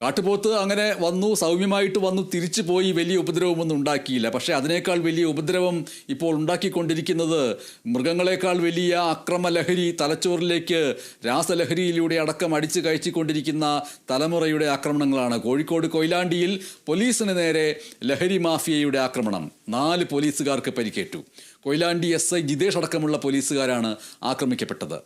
കാട്ടുപോത്ത് അങ്ങനെ വന്നു, സൗമ്യമായിട്ട് വന്നു, തിരിച്ചു പോയി, വലിയ ഉപദ്രവമൊന്നും ഉണ്ടാക്കിയില്ല. പക്ഷേ അതിനേക്കാൾ വലിയ ഉപദ്രവം ഇപ്പോൾ ഉണ്ടാക്കിക്കൊണ്ടിരിക്കുന്നത് മൃഗങ്ങളെക്കാൾ വലിയ അക്രമലഹരി തലച്ചോറിലേക്ക് രാസലഹരിയിലൂടെ അടക്കം അടിച്ചു കയറ്റിക്കൊണ്ടിരിക്കുന്ന തലമുറയുടെ ആക്രമണങ്ങളാണ്. കോഴിക്കോട് കൊയിലാണ്ടിയിൽ പോലീസിന് നേരെ ലഹരി മാഫിയയുടെ ആക്രമണം. 4 പോലീസുകാർക്ക് പരിക്കേറ്റു. കൊയിലാണ്ടി SI ജിതേഷ് അടക്കമുള്ള പോലീസുകാരാണ് ആക്രമിക്കപ്പെട്ടത്.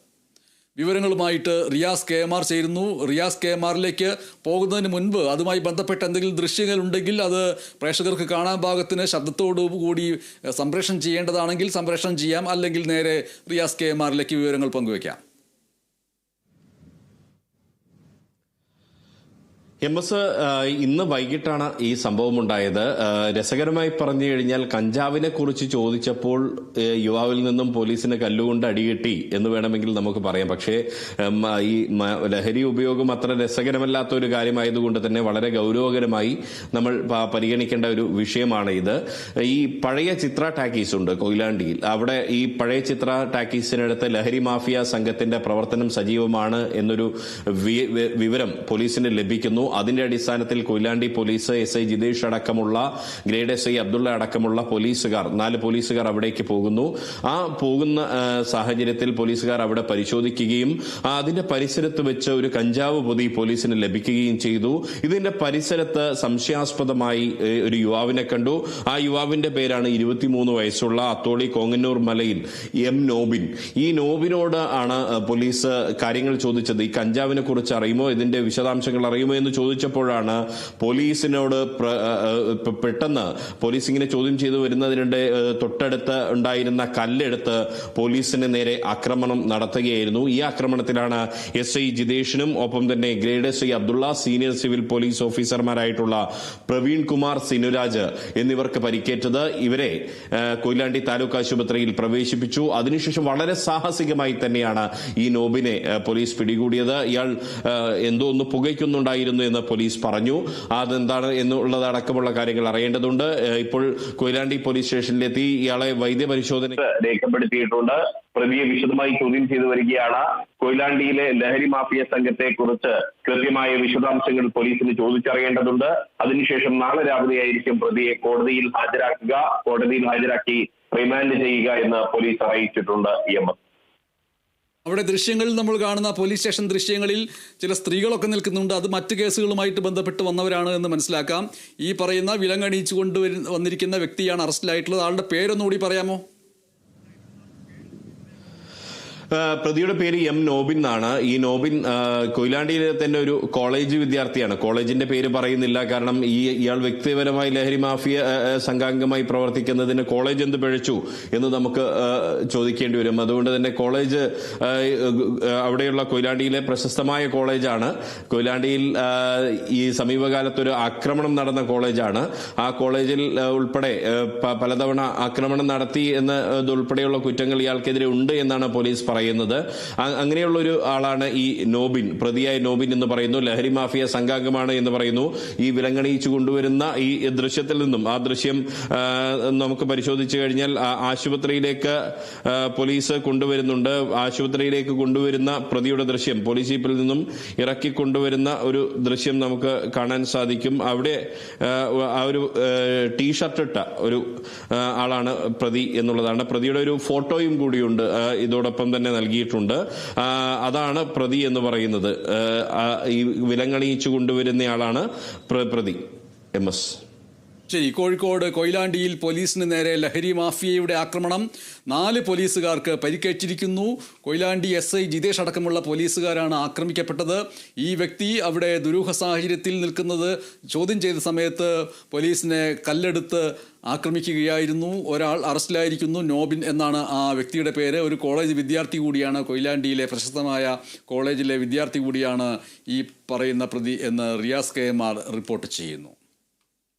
വിവരങ്ങളുമായിട്ട് റിയാസ് KMR ചേരുന്നു. റിയാസ് KMRലേക്ക് പോകുന്നതിന് മുൻപ് അതുമായി ബന്ധപ്പെട്ട എന്തെങ്കിലും ദൃശ്യങ്ങൾ ഉണ്ടെങ്കിൽ അത് പ്രേക്ഷകർക്ക് കാണാൻ പാകത്തിന് ശബ്ദത്തോടുകൂടി സംപ്രേഷണം ചെയ്യേണ്ടതാണെങ്കിൽ സംപ്രേഷണം ചെയ്യാം, അല്ലെങ്കിൽ നേരെ റിയാസ് KMRലേക്ക് വിവരങ്ങൾ പങ്കുവയ്ക്കാം. MS, ഇന്ന് വൈകിട്ടാണ് ഈ സംഭവം ഉണ്ടായത്. രസകരമായി പറഞ്ഞു കഴിഞ്ഞാൽ കഞ്ചാവിനെ കുറിച്ച് ചോദിച്ചപ്പോൾ യുവാവിൽ നിന്നും പോലീസിന് കല്ലുകൊണ്ട് അടികിട്ടി എന്ന് വേണമെങ്കിൽ നമുക്ക് പറയാം. പക്ഷേ ഈ ലഹരി ഉപയോഗം അത്ര രസകരമല്ലാത്ത ഒരു കാര്യമായതുകൊണ്ട് തന്നെ വളരെ ഗൗരവകരമായി നമ്മൾ പരിഗണിക്കേണ്ട ഒരു വിഷയമാണ് ഇത്. ഈ പഴയ ചിത്ര ടാക്കീസ് ഉണ്ട് കൊയിലാണ്ടിയിൽ. അവിടെ ഈ പഴയ ചിത്ര ടാക്കീസിനടുത്ത് ലഹരി മാഫിയ സംഘത്തിന്റെ പ്രവർത്തനം സജീവമാണ് എന്നൊരു വിവരം പോലീസിന് ലഭിക്കുന്നു. അതിന്റെ അടിസ്ഥാനത്തിൽ കൊയിലാണ്ടി പോലീസ് SI ജിതേഷ് അടക്കമുള്ള ഗ്രേഡ് SI അബ്ദുള്ള അടക്കമുള്ള പോലീസുകാർ 4 പോലീസുകാർ അവിടേക്ക് പോകുന്നു. ആ പോകുന്ന സാഹചര്യത്തിൽ പോലീസുകാർ അവിടെ പരിശോധിക്കുകയും അതിന്റെ പരിസരത്ത് വെച്ച് ഒരു കഞ്ചാവ് പൊതി പോലീസിന് ലഭിക്കുകയും ചെയ്തു. ഇതിന്റെ പരിസരത്ത് സംശയാസ്പദമായി ഒരു യുവാവിനെ കണ്ടു. ആ യുവാവിന്റെ പേരാണ് 23 വയസ്സുള്ള അത്തോളി കോങ്ങന്നൂർ മലയിൽ M നോബിൻ. ഈ നോബിനോട് ആണ് പോലീസ് കാര്യങ്ങൾ ചോദിച്ചത്. ഈ കഞ്ചാവിനെ കുറിച്ച് അറിയുമോ, ഇതിന്റെ വിശദാംശങ്ങൾ അറിയുമോ എന്ന് ചോദിച്ചപ്പോഴാണ് പോലീസിനോട് പെട്ടെന്ന് പോലീസ് ഇങ്ങനെ ചോദ്യം ചെയ്തു വരുന്നതിനിടെ തൊട്ടടുത്ത് ഉണ്ടായിരുന്ന കല്ലെടുത്ത് പോലീസിന് നേരെ ആക്രമണം നടത്തുകയായിരുന്നു. ഈ ആക്രമണത്തിലാണ് SI ജിതേഷിനും ഒപ്പം തന്നെ grade SI Abdulla, senior civil police ഓഫീസർമാരായിട്ടുള്ള പ്രവീൺ കുമാർ സിനുരാജ് എന്നിവർക്ക് പരിക്കേറ്റത്. ഇവരെ കൊയിലാണ്ടി താലൂക്ക് ആശുപത്രിയിൽ പ്രവേശിപ്പിച്ചു. അതിനുശേഷം വളരെ സാഹസികമായി തന്നെയാണ് ഈ നോബിനെ പോലീസ് പിടികൂടിയത്. ഇയാൾ എന്തോ ഒന്ന് പുകയ്ക്കുന്നുണ്ടായിരുന്നു എന്ന് പോലീസ് പറഞ്ഞു. അതെന്താണ് എന്നുള്ളത് അടക്കമുള്ള കാര്യങ്ങൾ അറിയേണ്ടതുണ്ട്. ഇപ്പോൾ കൊയിലാണ്ടി പോലീസ് സ്റ്റേഷനിലെത്തി ഇയാളെ വൈദ്യപരിശോധന രേഖപ്പെടുത്തിയിട്ടുണ്ട്. പ്രതിയെ വിശദമായി ചോദ്യം ചെയ്തു വരികയാണ്. കൊയിലാണ്ടിയിലെ ലഹരി മാഫിയ സംഘത്തെ കുറിച്ച് കൃത്യമായ വിശദാംശങ്ങൾ പോലീസിന് ചോദിച്ചറിയേണ്ടതുണ്ട്. അതിനുശേഷം നാളെ രാവിലെയായിരിക്കും പ്രതിയെ കോടതിയിൽ ഹാജരാക്കുക. കോടതിയിൽ ഹാജരാക്കി റിമാൻഡ് ചെയ്യുക എന്ന് പോലീസ് അറിയിച്ചിട്ടുണ്ട്. അവിടെ ദൃശ്യങ്ങളിൽ നമ്മൾ കാണുന്ന പോലീസ് സ്റ്റേഷൻ ദൃശ്യങ്ങളിൽ ചില സ്ത്രീകളൊക്കെ നിൽക്കുന്നുണ്ട്. അത് മറ്റു കേസുകളുമായിട്ട് ബന്ധപ്പെട്ട് വന്നവരാണ് എന്ന് മനസ്സിലാക്കാം. ഈ പറയുന്ന വിലങ്ങണിയിച്ചു വന്നിരിക്കുന്ന വ്യക്തിയാണ് അറസ്റ്റിലായിട്ടുള്ളത്. ആളുടെ പേരൊന്നുകൂടി പറയാമോ? പ്രതിയുടെ പേര് M നോബിൻ എന്നാണ്. ഈ നോബിൻ കൊയിലാണ്ടിയിലെ തന്നെ ഒരു കോളേജ് വിദ്യാർത്ഥിയാണ്. കോളേജിന്റെ പേര് പറയുന്നില്ല, കാരണം ഇയാൾ വ്യക്തിപരമായി ലഹരി മാഫിയ സംഘാംഗമായി പ്രവർത്തിക്കുന്നതിന് കോളേജ് എന്ത് പിഴച്ചു എന്ന് നമുക്ക് ചോദിക്കേണ്ടി വരും. അതുകൊണ്ട് തന്നെ കോളേജ് അവിടെയുള്ള കൊയിലാണ്ടിയിലെ പ്രശസ്തമായ കോളേജാണ്. കൊയിലാണ്ടിയിൽ ഈ സമീപകാലത്തൊരു ആക്രമണം നടന്ന കോളേജാണ്. ആ കോളേജിൽ ഉൾപ്പെടെ പലതവണ ആക്രമണം നടത്തി ഉൾപ്പെടെയുള്ള കുറ്റങ്ങൾ ഇയാൾക്കെതിരെ ഉണ്ട് എന്നാണ് പോലീസ് പറയുന്നത്. അങ്ങനെയുള്ള ഒരു ആളാണ് ഈ നോബിൻ. പ്രതിയായ നോബിൻ എന്ന് പറയുന്നു. ലഹരി മാഫിയ സംഘാംഗമാണ് എന്ന് പറയുന്നു. ഈ വിലങ്ങണിയിച്ചു കൊണ്ടുവരുന്ന ഈ ദൃശ്യത്തിൽ നിന്നും, ആ ദൃശ്യം നമുക്ക് പരിശോധിച്ചു കഴിഞ്ഞാൽ ആശുപത്രിയിലേക്ക് പോലീസ് കൊണ്ടുവരുന്നുണ്ട്. ആശുപത്രിയിലേക്ക് കൊണ്ടുവരുന്ന പ്രതിയുടെ ദൃശ്യം, പോലീസ് ജീപ്പിൽ നിന്നും ഇറക്കി കൊണ്ടുവരുന്ന ഒരു ദൃശ്യം നമുക്ക് കാണാൻ സാധിക്കും. അവിടെ ആ ഒരു ടീഷർട്ട് ഇട്ട ഒരു ആളാണ് പ്രതി എന്നുള്ളതാണ്. പ്രതിയുടെ ഒരു ഫോട്ടോയും കൂടിയുണ്ട് ഇതോടൊപ്പം തന്നെ നൽകിയിട്ടുണ്ട്. അതാണ് പ്രതി എന്ന് പറയുന്നത്. ഈ വിലങ്ങണിയിച്ചു കൊണ്ടുവരുന്നയാളാണ് പ്രതി. MS. ശരി. കോഴിക്കോട് കൊയിലാണ്ടിയിൽ പോലീസിന് നേരെ ലഹരി മാഫിയയുടെ ആക്രമണം. 4 പോലീസുകാർക്ക് പരിക്കേറ്റിരിക്കുന്നു. കൊയിലാണ്ടി SI ജിതേഷ് അടക്കമുള്ള പോലീസുകാരാണ് ആക്രമിക്കപ്പെട്ടത്. ഈ വ്യക്തി അവിടെ ദുരൂഹ സാഹചര്യത്തിൽ നിൽക്കുന്നത് ചോദ്യം ചെയ്ത സമയത്ത് പോലീസിനെ കല്ലെടുത്ത് ആക്രമിക്കുകയായിരുന്നു. ഒരാൾ അറസ്റ്റിലായിരിക്കുന്നു. നോബിൻ എന്നാണ് ആ വ്യക്തിയുടെ പേര്. ഒരു കോളേജ് വിദ്യാർത്ഥി കൂടിയാണ്. കൊയിലാണ്ടിയിലെ പ്രശസ്തമായ കോളേജിലെ വിദ്യാർത്ഥി കൂടിയാണ് ഈ പറയുന്ന പ്രതി എന്ന് റിയാസ് KMR റിപ്പോർട്ട് ചെയ്യുന്നു.